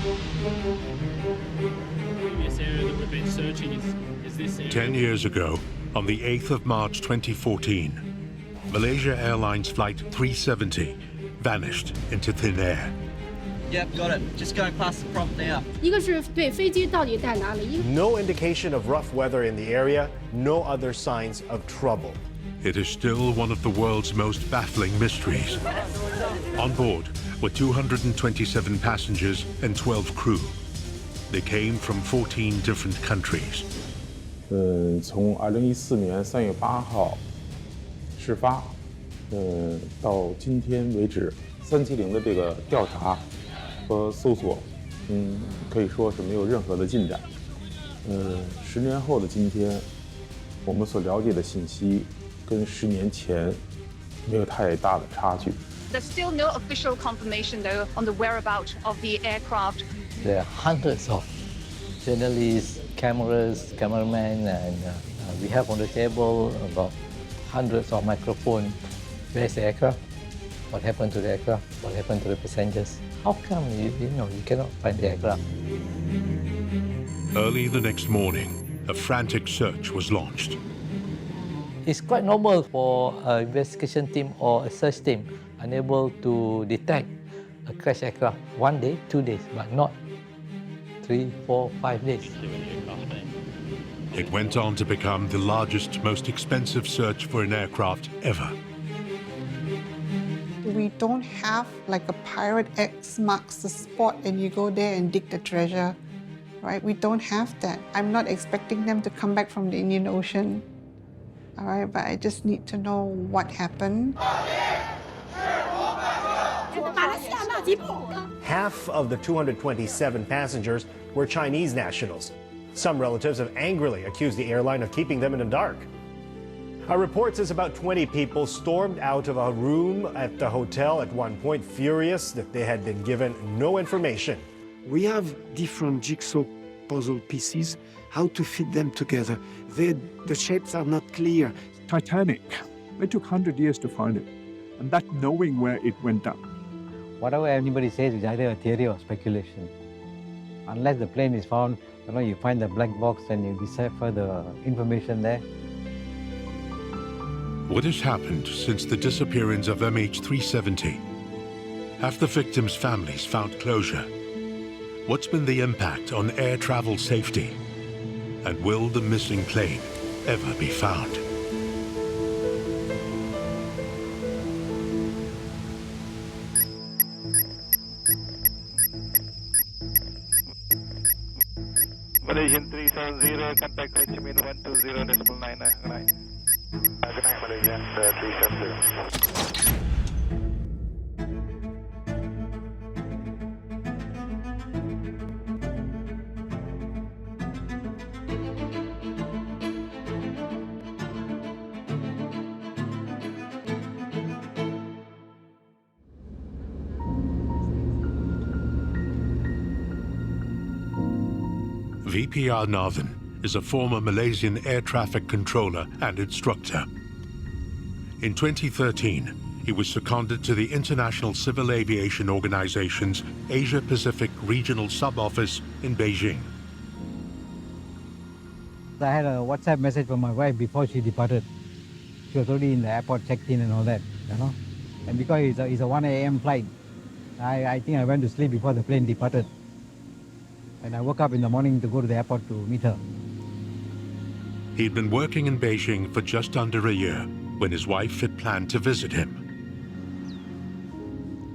This area that we've been searching is this area. 10 years ago, on the 8th of March 2014, Malaysia Airlines Flight 370 vanished into thin air. Yep, got it. Just going past the prompt now. 一个是对飞机到底在哪里，一个 No indication of rough weather in the area, no other signs of trouble. It is still one of the world's most baffling mysteries. On board were 227 passengers and 12 crew. They came from 14 different countries. 从2014年3月8号事发，到今天为止，370的这个调查和搜索，可以说是没有任何的进展。10年后的今天，我们所了解的信息跟10年前没有太大的差距。There's still no official confirmation, though, on the whereabouts of the aircraft. There are hundreds of journalists, cameras, cameramen, and we have on the table about hundreds of microphones. Where's the aircraft? What happened to the aircraft? What happened to the passengers? How come you cannot find the aircraft? Early the next morning, a frantic search was launched. It's quite normal for an investigation team or a search team unable to detect a crashed aircraft 1 day, 2 days, but not 3, 4, 5 days. It went on to become the largest, most expensive search for an aircraft ever. We don't have like a pirate X marks the spot and you go there and dig the treasure, right? We don't have that. I'm not expecting them to come back from the Indian Ocean, all right? But I just need to know what happened. Half of the 227 passengers were Chinese nationals. Some relatives have angrily accused the airline of keeping them in the dark. A report says about 20 people stormed out of a room at the hotel at one point, furious that they had been given no information. We have different jigsaw puzzle pieces, how to fit them together. The shapes are not clear. Titanic, it took 100 years to find it, and that knowing where it went down. Whatever anybody says is either a theory or speculation. Unless the plane is found, you find the black box and you decipher the information there. What has happened since the disappearance of MH370? Have the victims' families found closure? What's been the impact on air travel safety? And will the missing plane ever be found? Malaysian 370, contact Ho Chi Minh 120.99. Good night, Malaysian 370. VPR Nathan is a former Malaysian air traffic controller and instructor. In 2013, he was seconded to the International Civil Aviation Organization's Asia-Pacific Regional Sub-Office in Beijing. I had a WhatsApp message from my wife before she departed. She was already in the airport, checked in and all that, And because it's a 1 a.m. flight, I think I went to sleep before the plane departed. And I woke up in the morning to go to the airport to meet her. He'd been working in Beijing for just under a year when his wife had planned to visit him.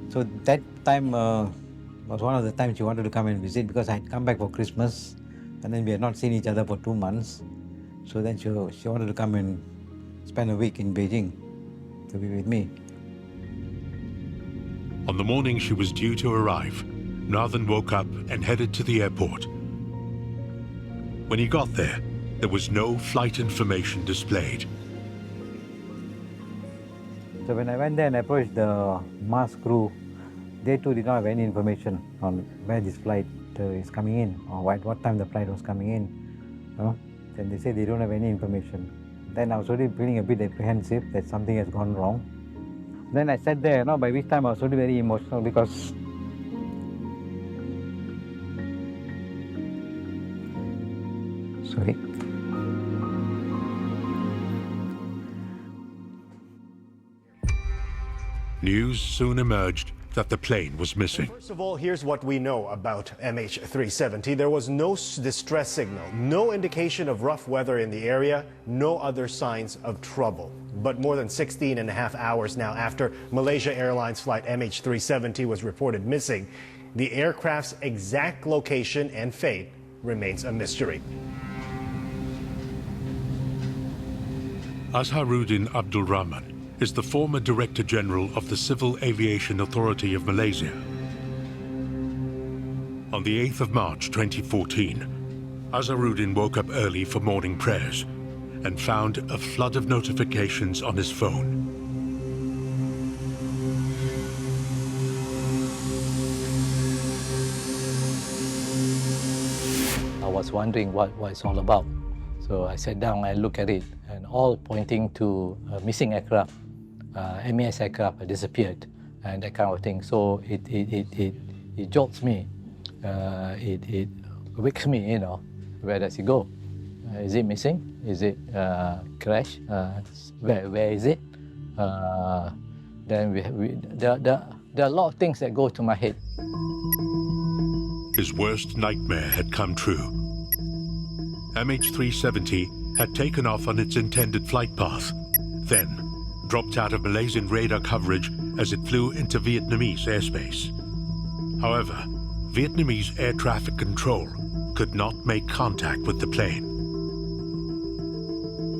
So that time was one of the times she wanted to come and visit because I had come back for Christmas and then we had not seen each other for 2 months. So then she wanted to come and spend a week in Beijing to be with me. On the morning she was due to arrive, Nathan woke up and headed to the airport. When he got there was no flight information displayed. So when I went there and approached the MAS crew, they too did not have any information on where this flight is coming in or what time the flight was coming in. Then they said they don't have any information. Then I was already feeling a bit apprehensive that something has gone wrong. Then I sat there, by which time I was already very emotional because Sorry. News soon emerged that the plane was missing. First of all, here's what we know about MH370. There was no distress signal, no indication of rough weather in the area, no other signs of trouble. But more than 16 and a half hours now after Malaysia Airlines flight MH370 was reported missing, the aircraft's exact location and fate remains a mystery. Azharuddin Abdul Rahman is the former Director General of the Civil Aviation Authority of Malaysia. On the 8th of March 2014, Azharuddin woke up early for morning prayers and found a flood of notifications on his phone. I was wondering what it's all about. So I sat down and looked at it, and all pointing to a missing aircraft. MES aircraft disappeared, and that kind of thing. So it jolts me. It wakes me, you know. Where does it go? Is it missing? Is it crash? Where is it? Then there are a lot of things that go to my head. His worst nightmare had come true. MH370 had taken off on its intended flight path, then dropped out of Malaysian radar coverage as it flew into Vietnamese airspace. However, Vietnamese air traffic control could not make contact with the plane.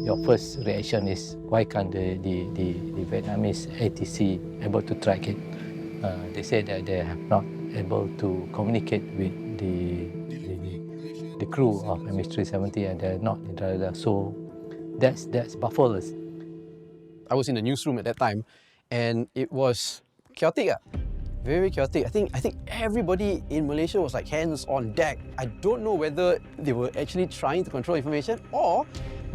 Your first reaction is, why can't the Vietnamese ATC able to track it? They say that they have not able to communicate with the crew of MH370, and they're not in radar. So that's baffles us. I was in the newsroom at that time, and it was chaotic, very chaotic. I think everybody in Malaysia was like hands on deck. I don't know whether they were actually trying to control information, or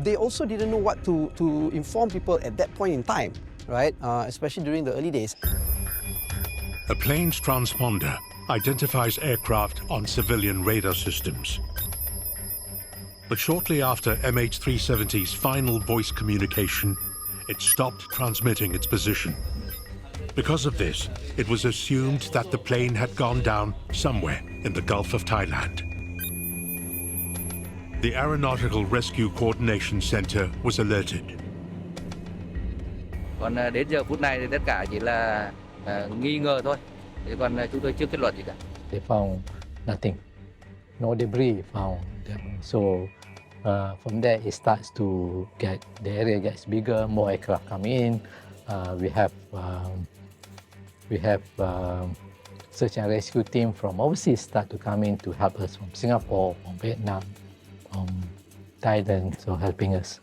they also didn't know what to inform people at that point in time, right? Especially during the early days. A plane's transponder identifies aircraft on civilian radar systems. But shortly after MH370's final voice communication, it stopped transmitting its position. Because of this, it was assumed that the plane had gone down somewhere in the Gulf of Thailand. The Aeronautical Rescue Coordination Center was alerted. Còn đến giờ phút này thì tất cả chỉ là nghi ngờ thôi. Còn chúng tôi chưa kết luận gì cả. They found nothing, no debris found. So from there it starts to the area gets bigger, more aircraft come in. We have search and rescue team from overseas start to come in to help us, from Singapore, from Vietnam, from Thailand, so helping us.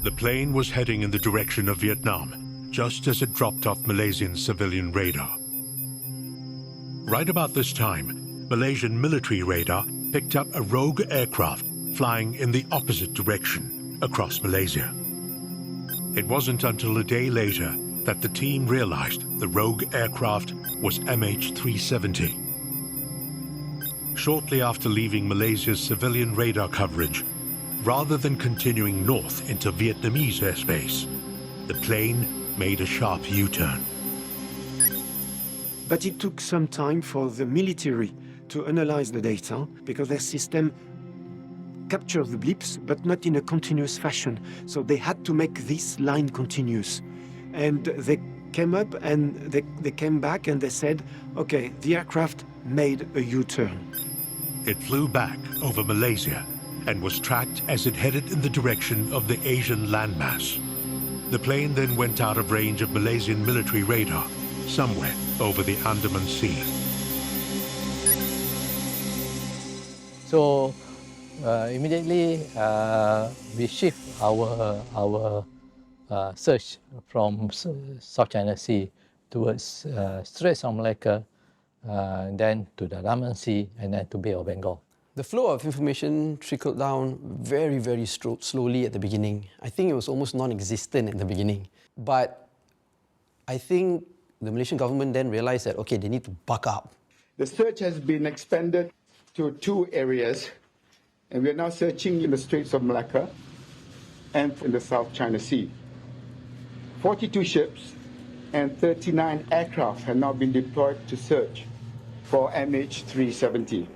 The plane was heading in the direction of Vietnam, just as it dropped off Malaysian civilian radar. Right about this time, Malaysian military radar picked up a rogue aircraft flying in the opposite direction across Malaysia. It wasn't until a day later that the team realized the rogue aircraft was MH370. Shortly after leaving Malaysia's civilian radar coverage, rather than continuing north into Vietnamese airspace, the plane made a sharp U-turn. But it took some time for the military to analyze the data, because their system captures the blips, but not in a continuous fashion. So they had to make this line continuous. And they came up and they came back and they said, okay, the aircraft made a U-turn. It flew back over Malaysia and was tracked as it headed in the direction of the Asian landmass. The plane then went out of range of Malaysian military radar, somewhere over the Andaman Sea. So immediately we shift our search from South China Sea towards Straits of Malacca, then to the Andaman Sea, and then to Bay of Bengal. The flow of information trickled down very, very slowly at the beginning. I think it was almost non-existent at the beginning. But I think the Malaysian government then realized that, okay, they need to buck up. The search has been expanded to 2 areas. And we are now searching in the Straits of Malacca and in the South China Sea. 42 ships and 39 aircraft have now been deployed to search for MH370.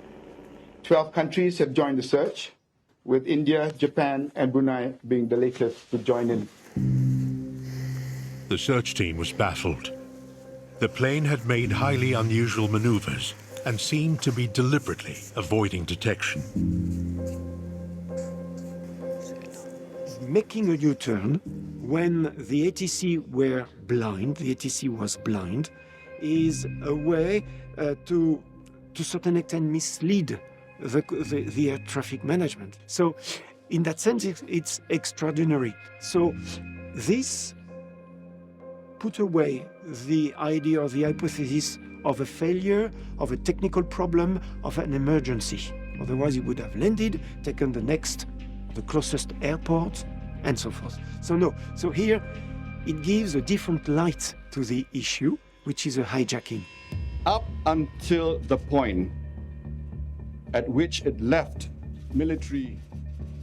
12 countries have joined the search, with India, Japan, and Brunei being the latest to join in. The search team was baffled. The plane had made highly unusual maneuvers and seemed to be deliberately avoiding detection. Making a U-turn when the ATC were blind, the ATC was blind, is a way to a certain extent mislead the air traffic management. So in that sense, it's extraordinary. So this put away the idea or the hypothesis of a failure, of a technical problem, of an emergency. Otherwise, he would have landed, taken the closest airport, and so forth. So no, so here it gives a different light to the issue, which is a hijacking. Up until the point at which it left military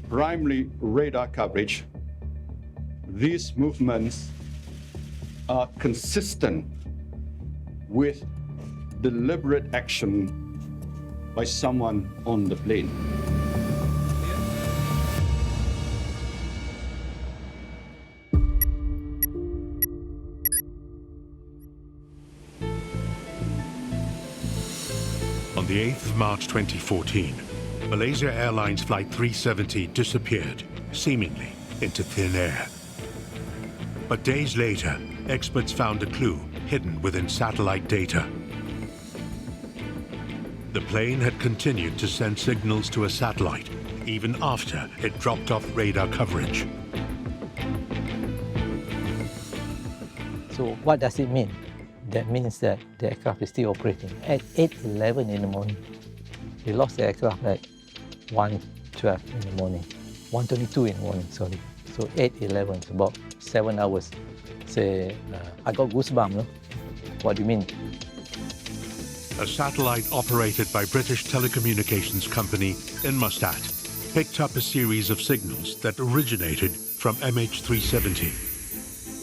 primary radar coverage, these movements are consistent with deliberate action by someone on the plane. On the 8th of March 2014, Malaysia Airlines Flight 370 disappeared, seemingly into thin air. But days later, experts found a clue hidden within satellite data. The plane had continued to send signals to a satellite, even after it dropped off radar coverage. So what does it mean? That means that the aircraft is still operating. At 8:11 in the morning, they lost the aircraft at 1:12 in the morning, 1:22 in the morning, sorry. So 8:11, it's about 7 hours. Say, I got goosebumps, no? What do you mean? A satellite operated by British telecommunications company Inmarsat picked up a series of signals that originated from MH370.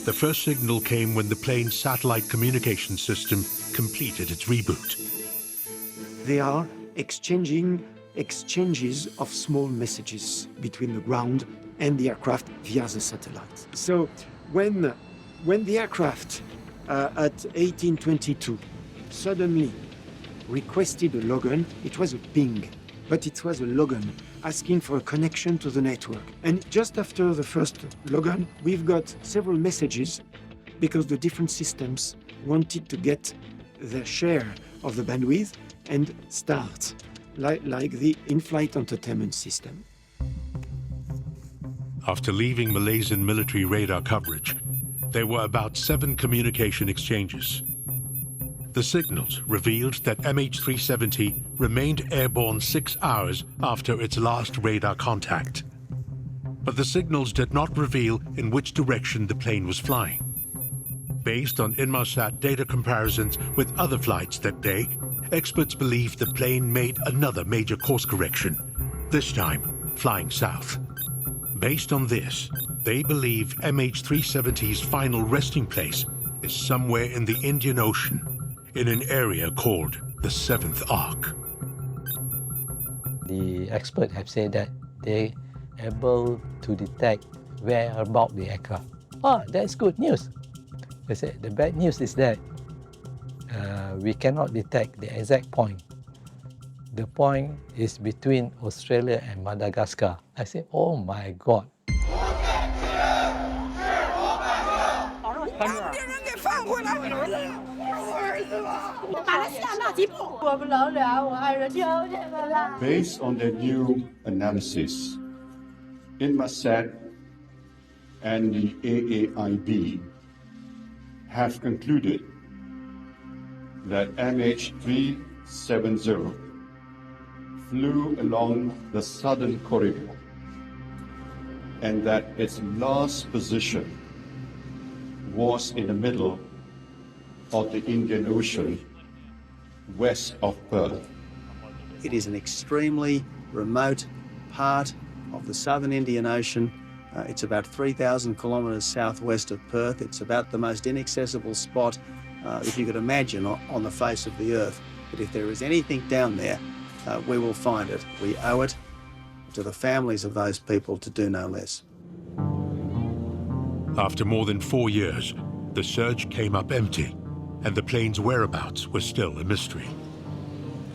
The first signal came when the plane's satellite communication system completed its reboot. They are exchanges of small messages between the ground and the aircraft via the satellite. So when the aircraft at 1822 suddenly requested a login, it was a ping, but it was a login asking for a connection to the network. And just after the first login, we've got several messages because the different systems wanted to get their share of the bandwidth and start, like the in-flight entertainment system. After leaving Malaysian military radar coverage, there were about 7 communication exchanges. The signals revealed that MH370 remained airborne 6 hours after its last radar contact. But the signals did not reveal in which direction the plane was flying. Based on Inmarsat data comparisons with other flights that day, experts believe the plane made another major course correction, this time flying south. Based on this, they believe MH370's final resting place is somewhere in the Indian Ocean, in an area called the 7th Arc. The experts have said that they're able to detect where about the aircraft. That's good news. They said the bad news is that we cannot detect the exact point. The point is between Australia and Madagascar. I said, oh my God. Based on their new analysis, Inmarsat and the AAIB have concluded that MH370 flew along the southern corridor and that its last position was in the middle of the Indian Ocean, west of Perth. It is an extremely remote part of the southern Indian Ocean. It's about 3,000 kilometres southwest of Perth. It's about the most inaccessible spot, if you could imagine, on the face of the earth. But if there is anything down there, we will find it. We owe it to the families of those people to do no less. After more than 4 years, the search came up empty, and the plane's whereabouts was still a mystery.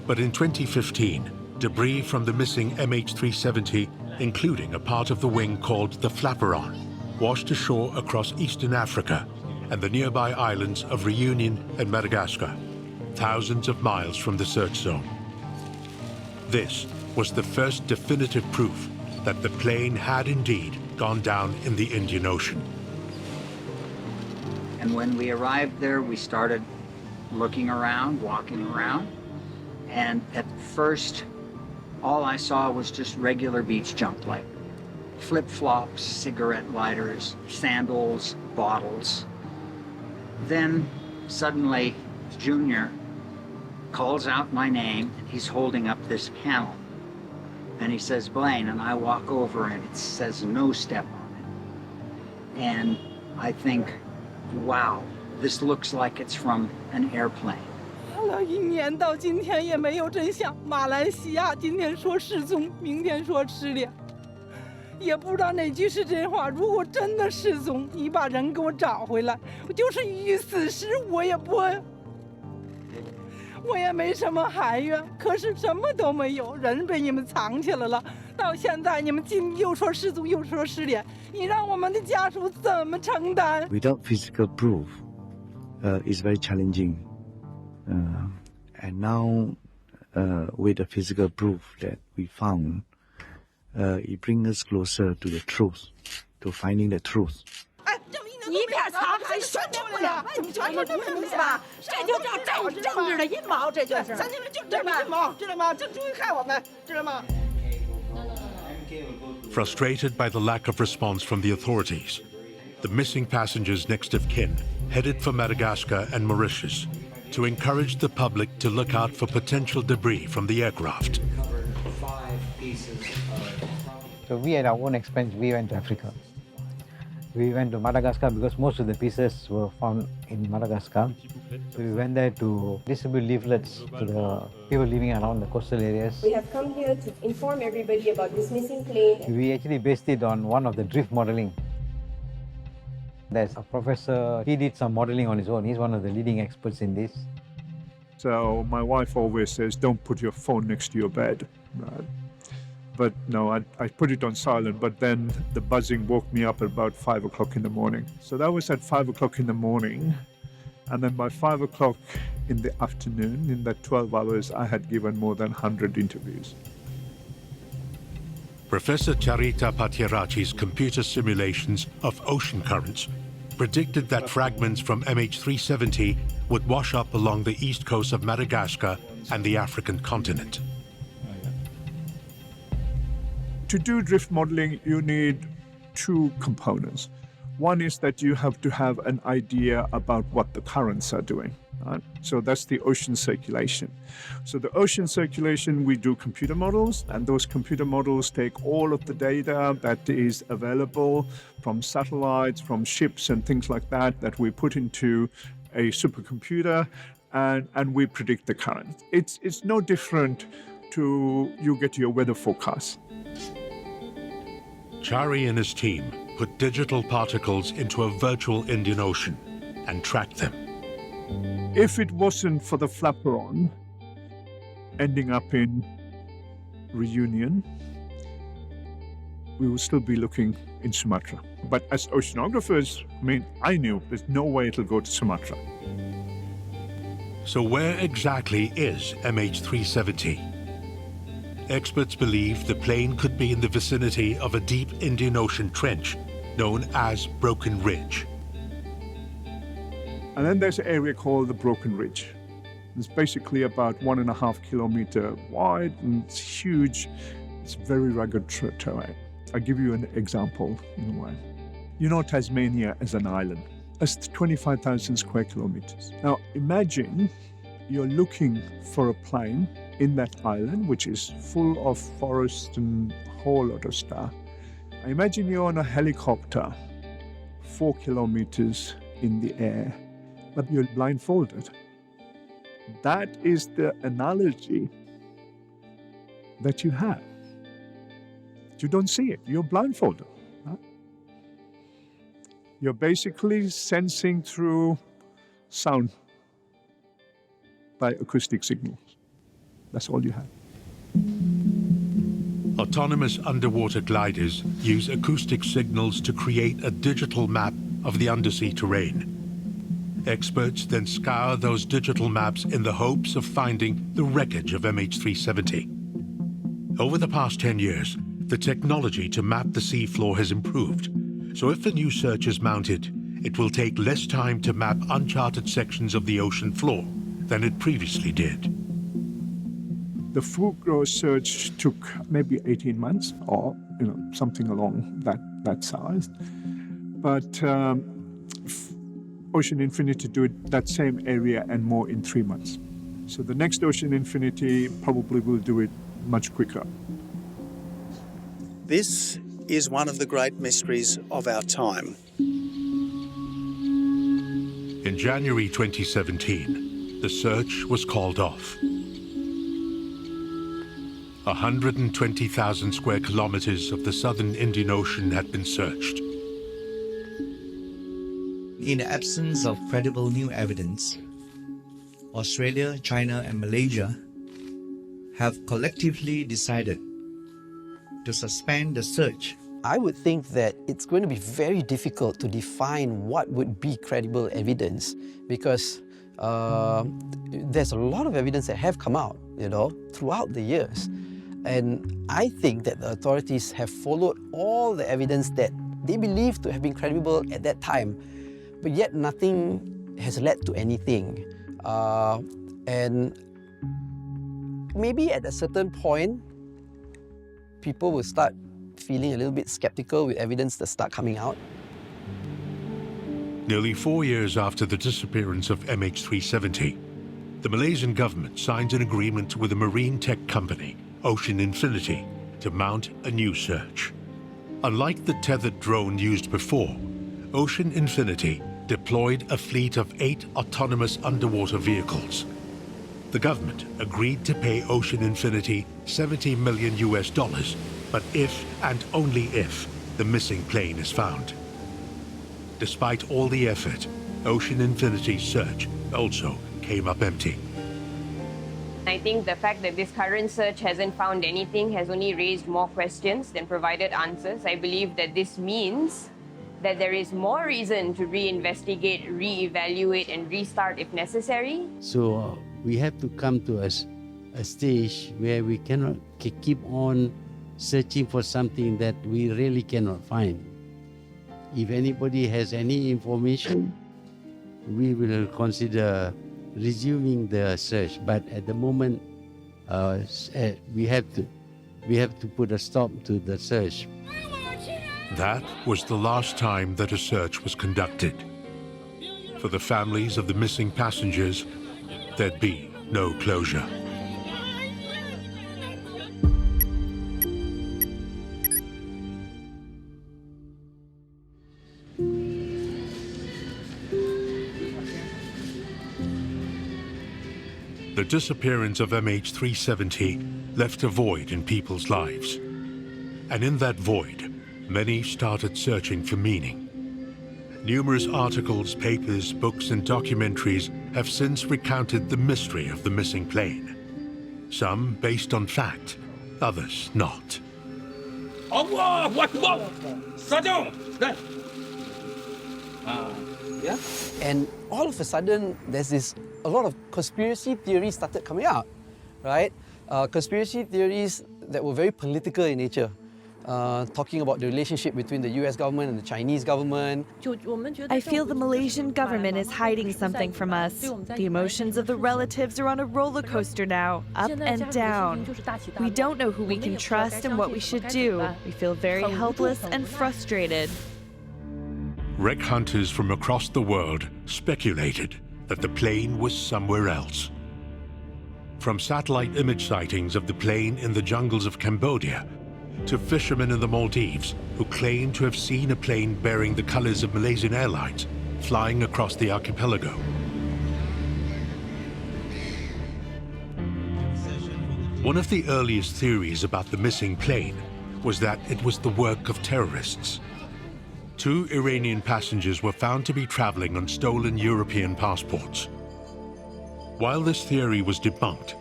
But in 2015, debris from the missing MH370, including a part of the wing called the flaperon, washed ashore across eastern Africa and the nearby islands of Reunion and Madagascar, thousands of miles from the search zone. This was the first definitive proof that the plane had indeed gone down in the Indian Ocean. And when we arrived there, we started looking around, walking around, and at first, all I saw was just regular beach junk, like flip-flops, cigarette lighters, sandals, bottles. Then, suddenly, Junior calls out my name, and he's holding up this panel. And he says, Blaine, and I walk over, and it says no step on it. And I think, wow, this looks like it's from an airplane. 了1年到今天也没有真相。马来西亚今天说失踪，明天说失联，也不知道哪句是真话。如果真的失踪，你把人给我找回来，我就是鱼死时我也没什么含怨。可是什么都没有，人被你们藏起来了。到现在你们又说失踪，又说失联，你让我们的家属怎么承担 ？Without physical proof, it's very challenging. And now, with the physical proof that we found, it brings us closer to the truth, to finding the truth. 一片残还宣传不了，怎么全是这东西吧？这就叫政治的阴谋，这就是。咱你们就政治阴谋，知道吗？就注意害我们，知道吗？ Frustrated by the lack of response from the authorities, the missing passengers' next of kin headed for Madagascar and Mauritius to encourage the public to look out for potential debris from the aircraft. So we, at our own expense, we went to Africa. We went to Madagascar because most of the pieces were found in Madagascar. So we went there to distribute leaflets to the people living around the coastal areas. We have come here to inform everybody about this missing plane. We actually based it on one of the drift modeling. There's a professor, he did some modeling on his own. He's one of the leading experts in this. So my wife always says, don't put your phone next to your bed. Right? But no, I put it on silent, but then the buzzing woke me up at about 5 o'clock in the morning. So that was at 5 o'clock in the morning. And then by 5 o'clock in the afternoon, in that 12 hours, I had given more than 100 interviews. Professor Charita Patiarachi's computer simulations of ocean currents predicted that fragments from MH370 would wash up along the east coast of Madagascar and the African continent. To do drift modeling, you need two components. One is that you have to have an idea about what the currents are doing. Right? So that's the ocean circulation. So the ocean circulation, we do computer models, and those computer models take all of the data that is available from satellites, from ships and things like that, that we put into a supercomputer, and we predict the current. It's no different to you get your weather forecast. Chari and his team put digital particles into a virtual Indian Ocean and tracked them. If it wasn't for the flaperon ending up in Reunion, we would still be looking in Sumatra. But as oceanographers, I knew there's no way it'll go to Sumatra. So where exactly is MH370? Experts believe the plane could be in the vicinity of a deep Indian Ocean trench known as Broken Ridge. And then there's an area called the Broken Ridge. It's basically about 1.5 kilometers wide, and it's huge. It's very rugged terrain. I'll give you an example in a way. You know Tasmania as an island. It's 25,000 square kilometers. Now imagine you're looking for a plane in that island, which is full of forest and a whole lot of stuff. Imagine you're on a helicopter, 4 kilometers in the air, but you're blindfolded. That is the analogy that you have. You don't see it, you're blindfolded. Right? You're basically sensing through sound by acoustic signals. That's all you have. Autonomous underwater gliders use acoustic signals to create a digital map of the undersea terrain. Experts then scour those digital maps in the hopes of finding the wreckage of MH370. Over the past 10 years, the technology to map the seafloor has improved, so if a new search is mounted, it will take less time to map uncharted sections of the ocean floor than it previously did. The Fugro search took maybe 18 months or something along that size. But Ocean Infinity do it that same area and more in 3 months. So the next Ocean Infinity probably will do it much quicker. This is one of the great mysteries of our time. In January 2017, the search was called off. 120,000 square kilometers of the southern Indian Ocean had been searched. In the absence of credible new evidence, Australia, China, and Malaysia have collectively decided to suspend the search. I would think that it's going to be very difficult to define what would be credible evidence because there's a lot of evidence that have come out, throughout the years. And I think that the authorities have followed all the evidence that they believe to have been credible at that time, but yet nothing has led to anything. And maybe at a certain point, people will start feeling a little bit skeptical with evidence that start coming out. Nearly 4 years after the disappearance of MH370, the Malaysian government signed an agreement with a marine tech company, Ocean Infinity, to mount a new search. Unlike the tethered drone used before, Ocean Infinity deployed a fleet of 8 autonomous underwater vehicles. The government agreed to pay Ocean Infinity $70 million, but if and only if the missing plane is found. Despite all the effort, Ocean Infinity's search also came up empty. I think the fact that this current search hasn't found anything has only raised more questions than provided answers. I believe that this means that there is more reason to reinvestigate, reevaluate, and restart if necessary. So we have to come to a stage where we cannot keep on searching for something that we really cannot find. If anybody has any information, we will consider resuming the search. But at the moment, we have to put a stop to the search. That was the last time that a search was conducted. For the families of the missing passengers, there'd be no closure. The disappearance of MH370 left a void in people's lives. And in that void, many started searching for meaning. Numerous articles, papers, books, and documentaries have since recounted the mystery of the missing plane. Some based on fact, others not. Allah Akbar! Yeah. And all of a sudden, there's a lot of conspiracy theories started coming out, right? Conspiracy theories that were very political in nature. Talking about the relationship between the US government and the Chinese government. I feel the Malaysian government is hiding something from us. The emotions of the relatives are on a roller coaster now, up and down. We don't know who we can trust and what we should do. We feel very helpless and frustrated. Wreck hunters from across the world speculated that the plane was somewhere else. From satellite image sightings of the plane in the jungles of Cambodia to fishermen in the Maldives who claim to have seen a plane bearing the colors of Malaysian Airlines flying across the archipelago. One of the earliest theories about the missing plane was that it was the work of terrorists. 2 Iranian passengers were found to be traveling on stolen European passports. While this theory was debunked,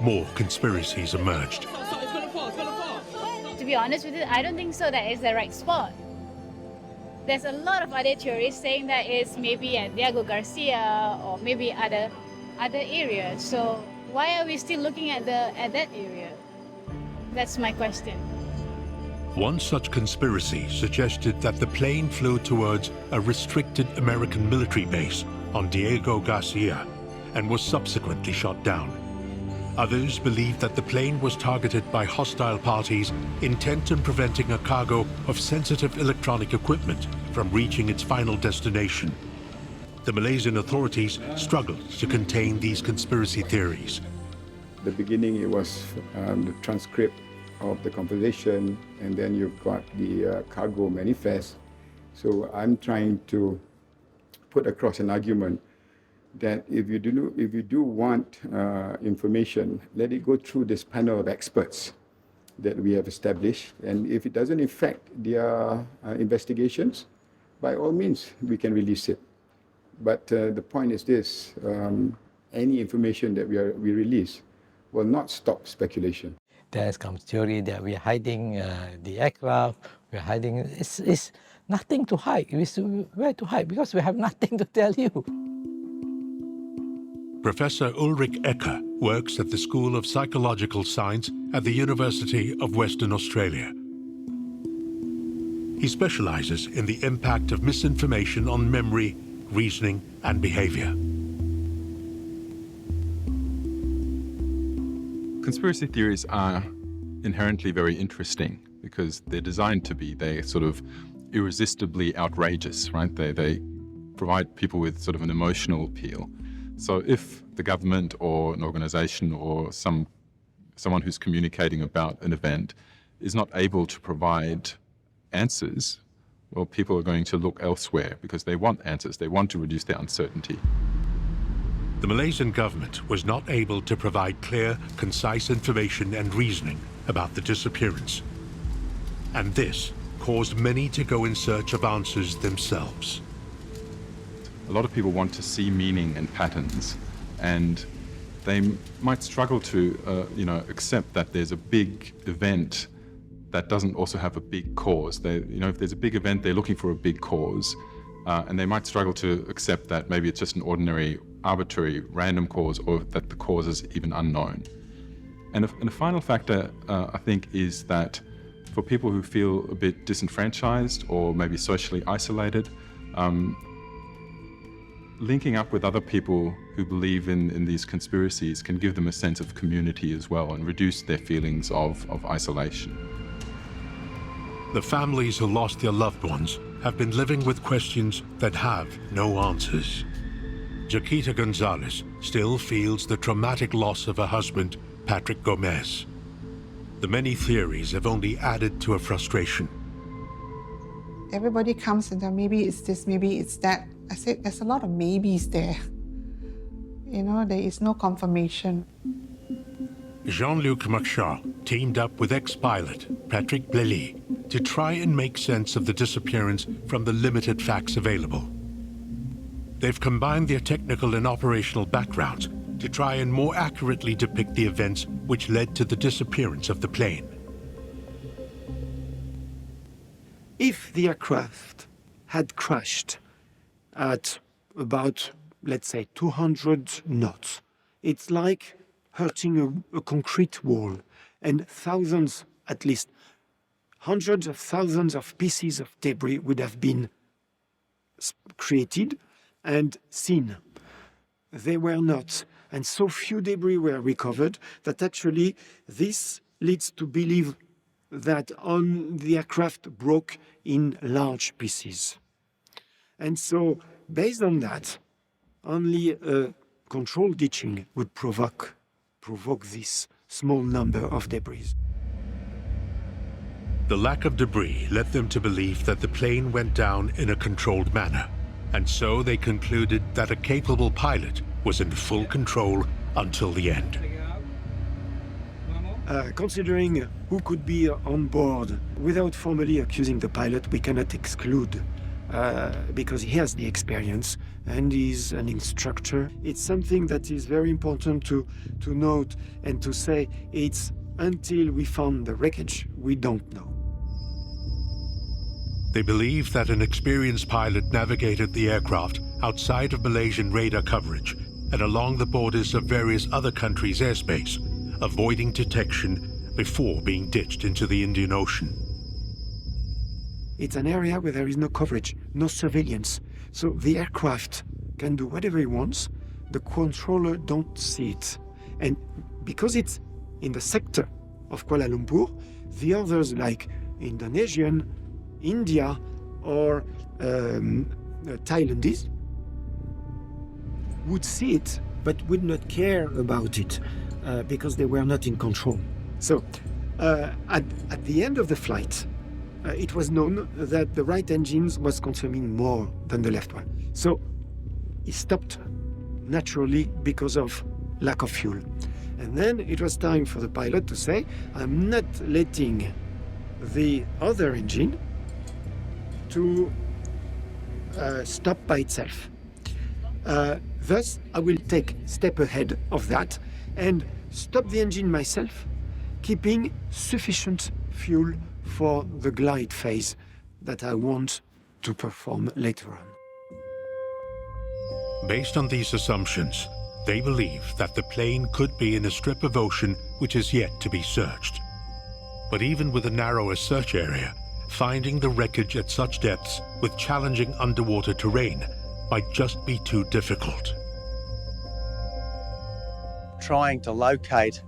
more conspiracies emerged. To be honest with you, I don't think so that is the right spot. There's a lot of other theories saying that it's maybe at Diego Garcia or maybe other areas. So why are we still looking at that area? That's my question. One such conspiracy suggested that the plane flew towards a restricted American military base on Diego Garcia and was subsequently shot down. Others believed that the plane was targeted by hostile parties intent on preventing a cargo of sensitive electronic equipment from reaching its final destination. The Malaysian authorities struggled to contain these conspiracy theories. The beginning, it was the transcript of the conversation, and then you've got the cargo manifest. So I'm trying to put across an argument that if you do want information, let it go through this panel of experts that we have established. And if it doesn't affect their investigations, by all means, we can release it. But the point is this, any information that we release will not stop speculation. There's comes theory that we're hiding the aircraft, we're hiding, it's nothing to hide. Where to hide? Because we have nothing to tell you. Professor Ulrich Ecker works at the School of Psychological Science at the University of Western Australia. He specializes in the impact of misinformation on memory, reasoning, and behavior. Conspiracy theories are inherently very interesting because they're designed to be. They're sort of irresistibly outrageous, right? They provide people with sort of an emotional appeal. So if the government or an organization or someone who's communicating about an event is not able to provide answers, well, people are going to look elsewhere because they want answers. They want to reduce their uncertainty. The Malaysian government was not able to provide clear, concise information and reasoning about the disappearance. And this caused many to go in search of answers themselves. A lot of people want to see meaning and patterns, and they might struggle to, accept that there's a big event that doesn't also have a big cause. If there's a big event, they're looking for a big cause, and they might struggle to accept that maybe it's just an ordinary, arbitrary, random cause, or that the cause is even unknown. And a final factor, I think, is that for people who feel a bit disenfranchised or maybe socially isolated, linking up with other people who believe in these conspiracies can give them a sense of community as well and reduce their feelings of isolation. The families who lost their loved ones have been living with questions that have no answers. Jaquita Gonzalez still feels the traumatic loss of her husband, Patrick Gomez. The many theories have only added to her frustration. Everybody comes and maybe it's this, maybe it's that. I said, there's a lot of maybes there. There is no confirmation. Jean-Luc Marchand teamed up with ex-pilot Patrick Blely to try and make sense of the disappearance from the limited facts available. They've combined their technical and operational backgrounds to try and more accurately depict the events which led to the disappearance of the plane. If the aircraft had crashed at about, let's say, 200 knots, it's like hurting a concrete wall, and thousands, at least hundreds of thousands of pieces of debris would have been created and seen. They were not, and so few debris were recovered that actually this leads to believe that the aircraft broke in large pieces. And so, based on that, only a controlled ditching would provoke this small number of debris. The lack of debris led them to believe that the plane went down in a controlled manner, and so they concluded that a capable pilot was in full control until the end. Considering who could be on board, without formally accusing the pilot, we cannot exclude, because he has the experience and he's an instructor. It's something that is very important to note and to say. It's until we found the wreckage, we don't know. They believe that an experienced pilot navigated the aircraft outside of Malaysian radar coverage and along the borders of various other countries' airspace, avoiding detection before being ditched into the Indian Ocean. It's an area where there is no coverage, no surveillance. So the aircraft can do whatever it wants. The controller don't see it. And because it's in the sector of Kuala Lumpur, the others like Indonesian, India, or Thailandese would see it, but would not care about it because they were not in control. So at the end of the flight, it was known that the right engine was consuming more than the left one. So it stopped naturally because of lack of fuel. And then it was time for the pilot to say, I'm not letting the other engine to stop by itself. Thus, I will take a step ahead of that and stop the engine myself, keeping sufficient fuel for the glide phase that I want to perform later on. Based on these assumptions, they believe that the plane could be in a strip of ocean which is yet to be searched. But even with a narrower search area, finding the wreckage at such depths with challenging underwater terrain might just be too difficult. Trying to locate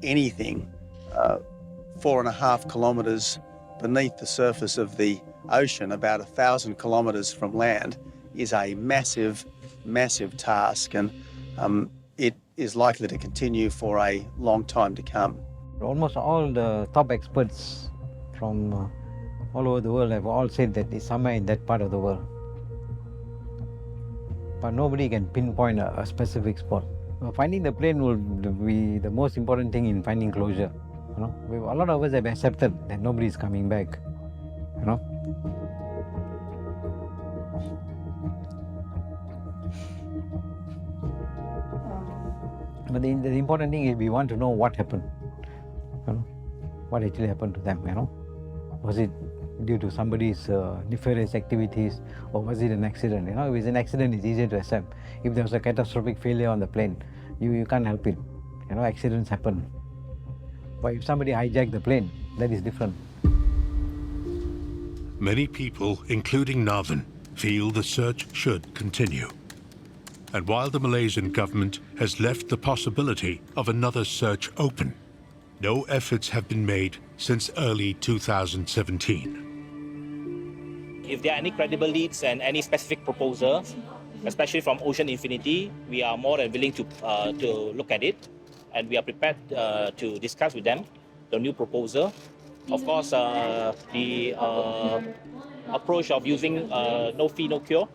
anything 4.5 kilometres beneath the surface of the ocean, about 1,000 kilometres from land, is a massive, massive task, and it is likely to continue for a long time to come. Almost all the top experts from all over the world have all said that it's somewhere in that part of the world. But nobody can pinpoint a specific spot. Finding the plane will be the most important thing in finding closure. You know, a lot of us have accepted that nobody is coming back. You know. But the important thing is we want to know what happened. You know, what actually happened to them. You know, was it due to somebody's nefarious activities, or was it an accident? You know, if it's an accident, it's easier to accept. If there was a catastrophic failure on the plane, you can't help it. You know, accidents happen. But if somebody hijacked the plane, that is different. Many people, including Nathan, feel the search should continue. And while the Malaysian government has left the possibility of another search open, no efforts have been made since early 2017. If there are any credible leads and any specific proposals, especially from Ocean Infinity, we are more than willing to look at it, and we are prepared to discuss with them the new proposal. Of course, the approach of using no fee, no cure,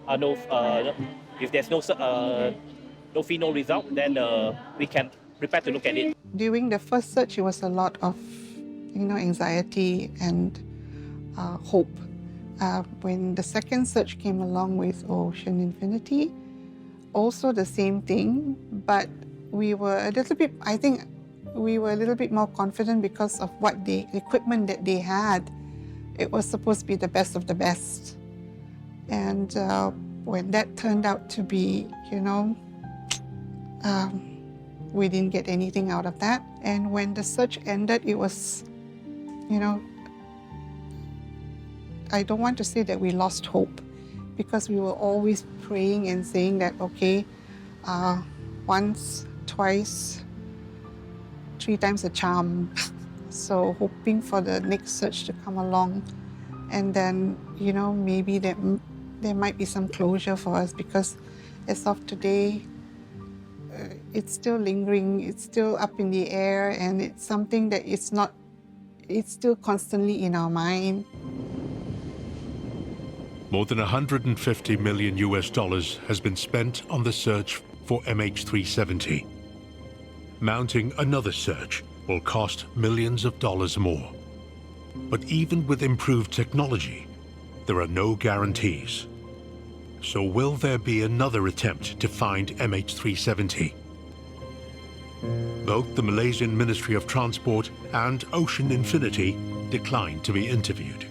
if there's no fee, no result, then we can prepare to look at it. During the first search, it was a lot of, anxiety and hope. When the second search came along with Ocean Infinity, also the same thing, but we were a little bit, I think we were a little bit more confident because of what the equipment that they had. It was supposed to be the best of the best. And when that turned out to be, we didn't get anything out of that. And when the search ended, it was, I don't want to say that we lost hope, because we were always praying and saying that, okay, once, twice, 3 times a charm. So hoping for the next search to come along, and then, maybe there might be some closure for us, because as of today, it's still lingering, it's still up in the air, and it's something that it's still constantly in our mind. More than $150 million has been spent on the search for MH370. Mounting another search will cost millions of dollars more. But even with improved technology, there are no guarantees. So will there be another attempt to find MH370? Both the Malaysian Ministry of Transport and Ocean Infinity declined to be interviewed.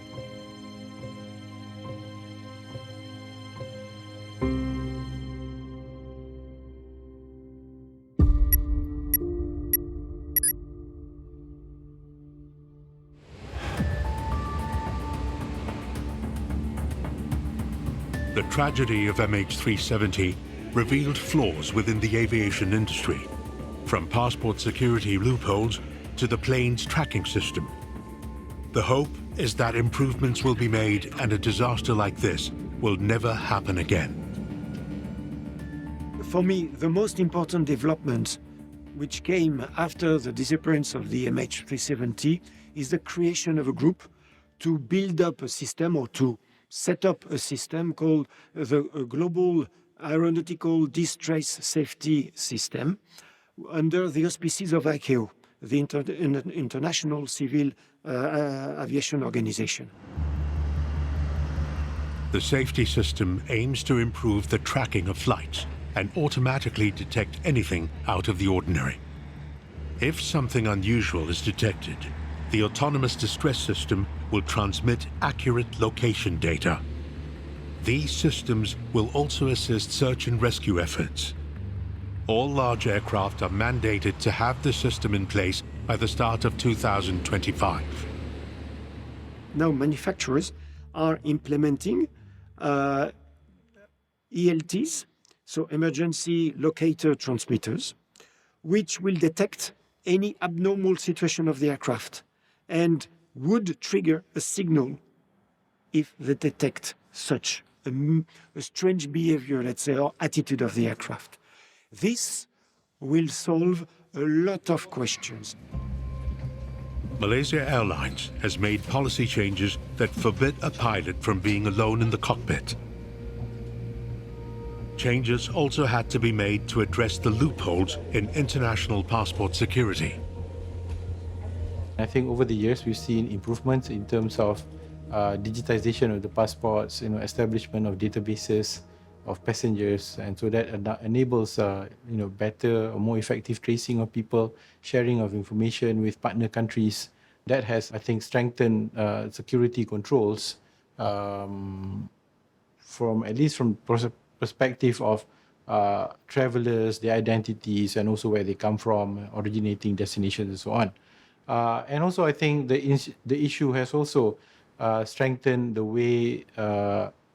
The tragedy of MH370 revealed flaws within the aviation industry, from passport security loopholes to the plane's tracking system. The hope is that improvements will be made and a disaster like this will never happen again. For me, the most important development which came after the disappearance of the MH370 is the creation of a group to build up a system, or to set up a system called the Global Aeronautical Distress Safety System, under the auspices of ICAO, the International Civil Aviation Organization. The safety system aims to improve the tracking of flights and automatically detect anything out of the ordinary. If something unusual is detected, the autonomous distress system will transmit accurate location data. These systems will also assist search and rescue efforts. All large aircraft are mandated to have the system in place by the start of 2025. Now manufacturers are implementing ELTs, so emergency locator transmitters, which will detect any abnormal situation of the aircraft and would trigger a signal if they detect such a strange behavior, let's say, or attitude of the aircraft. This will solve a lot of questions. Malaysia Airlines has made policy changes that forbid a pilot from being alone in the cockpit. Changes also had to be made to address the loopholes in international passport security. I think over the years we've seen improvements in terms of digitization of the passports, establishment of databases of passengers, and so that enables better or more effective tracing of people, sharing of information with partner countries. That has, I think, strengthened security controls from at least from perspective of travelers, their identities, and also where they come from, originating destinations, and so on. And also, I think the issue has also strengthened the way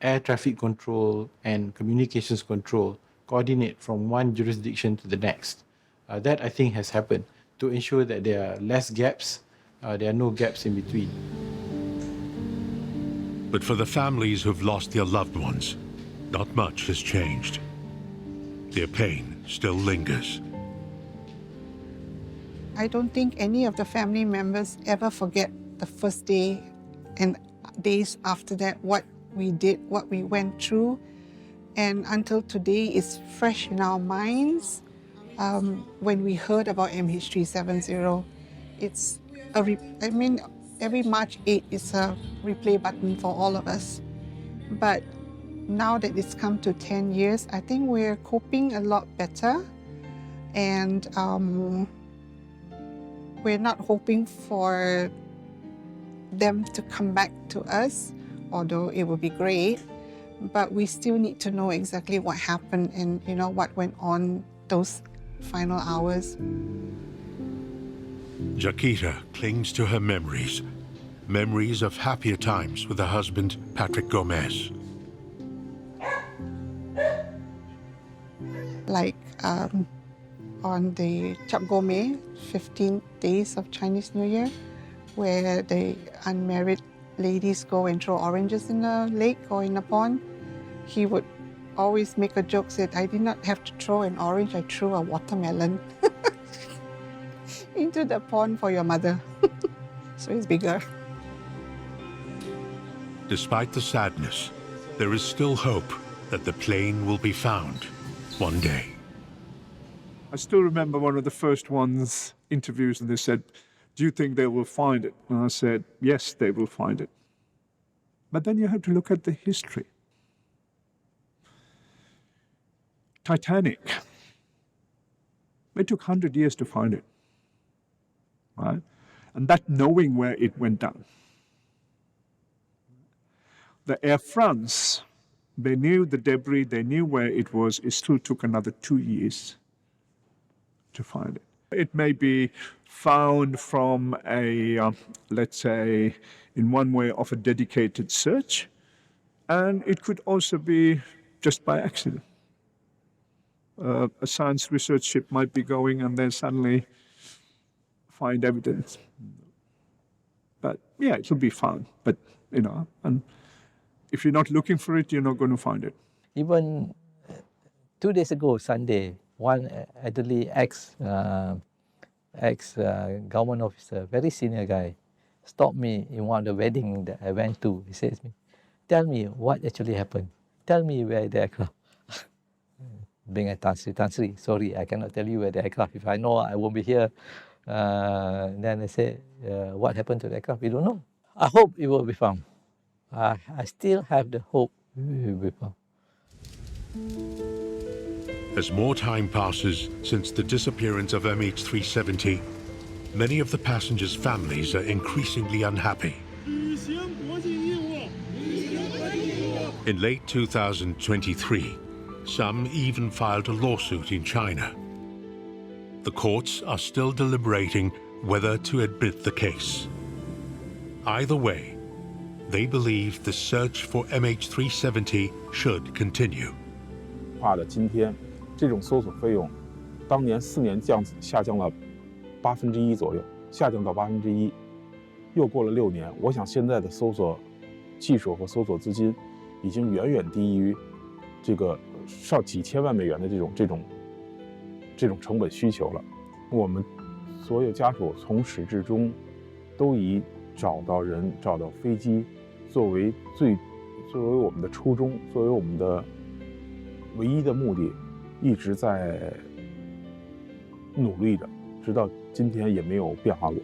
air traffic control and communications control coordinate from one jurisdiction to the next. That, I think, has happened to ensure that there are less gaps, there are no gaps in between. But for the families who've lost their loved ones, not much has changed. Their pain still lingers. I don't think any of the family members ever forget the first day and days after that, what we did, what we went through. And until today, it's fresh in our minds. When we heard about MH370, it's every March 8 is a replay button for all of us. But now that it's come to 10 years, I think we're coping a lot better. And we're not hoping for them to come back to us, although it would be great. But we still need to know exactly what happened and what went on those final hours. Jaquita clings to her memories of happier times with her husband, Patrick Gomez. Like on the Cap Gome, 15 days of Chinese New Year, where the unmarried ladies go and throw oranges in the lake or in the pond, he would always make a joke that I did not have to throw an orange, I threw a watermelon into the pond for your mother. So it's bigger. Despite the sadness, there is still hope that the plane will be found one day. I still remember one of the first interviews, and they said, "Do you think they will find it?" And I said, "Yes, they will find it." But then you have to look at the history. Titanic. It took 100 years to find it, right? And that knowing where it went down. The Air France, they knew the debris, they knew where it was. It still took another 2 years to find it. It may be found from let's say, in one way of a dedicated search, and it could also be just by accident. A science research ship might be going and then suddenly find evidence. But yeah, it will be found. But, and if you're not looking for it, you're not going to find it. Even 2 days ago, Sunday, one elderly ex-government officer, very senior guy, stopped me in one of the weddings that I went to. He says to me, "Tell me what actually happened. Tell me where the aircraft." Being a Tan Sri, sorry, I cannot tell you where the aircraft. If I know, I won't be here. Then I say, what happened to the aircraft? We don't know. I hope it will be found. I still have the hope it will be found. As more time passes since the disappearance of MH370, many of the passengers' families are increasingly unhappy. In late 2023, some even filed a lawsuit in China. The courts are still deliberating whether to admit the case. Either way, they believe the search for MH370 should continue. 的今天，这种搜索费用，当年4年下降了1%左右，下降到1%。又过了6年，我想现在的搜索技术和搜索资金已经远远低于这个上几千万美元的这种成本需求了。我们所有家属从始至终都以找到人、找到飞机作为我们的初衷，作为我们的唯一的目的，一直在努力着，直到今天也没有变化过。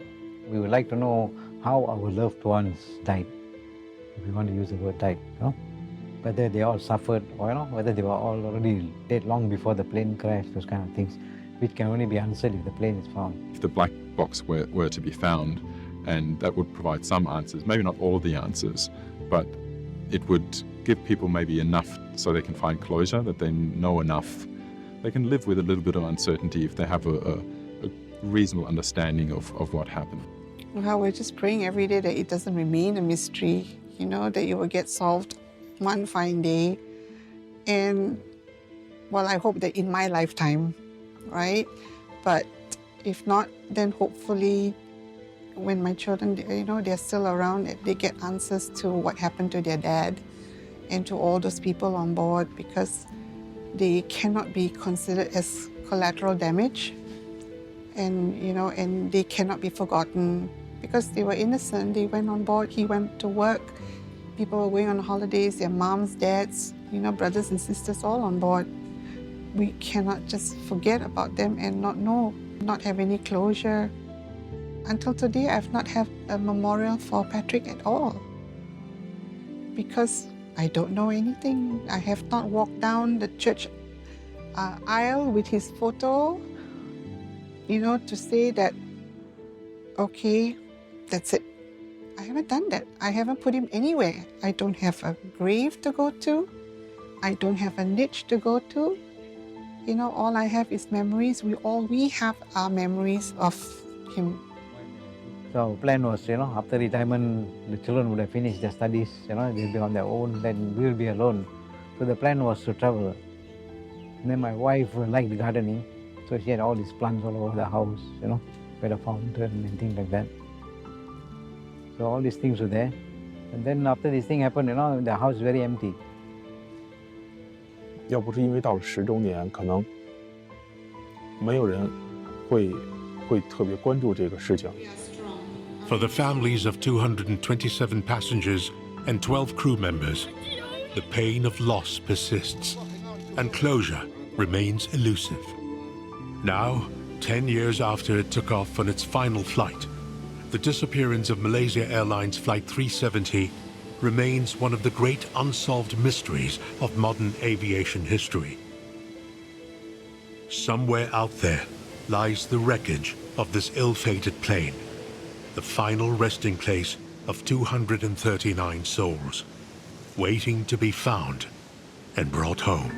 We would like to know how our loved ones died. If we want to use the word died, whether they all suffered or whether they were all already dead long before the plane crashed, those kind of things, which can only be answered if the plane is found. If the black box were to be found, and that would provide some answers, maybe not all the answers, but it would give people maybe enough so they can find closure, that they know enough. They can live with a little bit of uncertainty if they have a reasonable understanding of what happened. Well, we're just praying every day that it doesn't remain a mystery, that it will get solved one fine day. And, well, I hope that in my lifetime, right? But if not, then hopefully when my children, they're still around, they get answers to what happened to their dad and to all those people on board, because they cannot be considered as collateral damage. And, and they cannot be forgotten because they were innocent. They went on board, he went to work, people were going on holidays, their moms, dads, brothers and sisters all on board. We cannot just forget about them and not know, not have any closure. Until today, I've not had a memorial for Patrick at all because I don't know anything. I have not walked down the church aisle with his photo, to say that, okay, that's it. I haven't done that. I haven't put him anywhere. I don't have a grave to go to. I don't have a niche to go to. All I have is memories. We have our memories of him. So our plan was, after retirement, the children would have finished their studies, they'll be on their own, then we'll be alone. So the plan was to travel. And then my wife liked gardening, so she had all these plants all over the house, by the fountain and things like that. So all these things were there. And then after this thing happened, the house was very empty. 要不是因为到了10周年，可能没有人会特别关注这个事情。For the families of 227 passengers and 12 crew members, the pain of loss persists, and closure remains elusive. Now, 10 years after it took off on its final flight, the disappearance of Malaysia Airlines Flight 370 remains one of the great unsolved mysteries of modern aviation history. Somewhere out there lies the wreckage of this ill-fated plane, the final resting place of 239 souls, waiting to be found and brought home.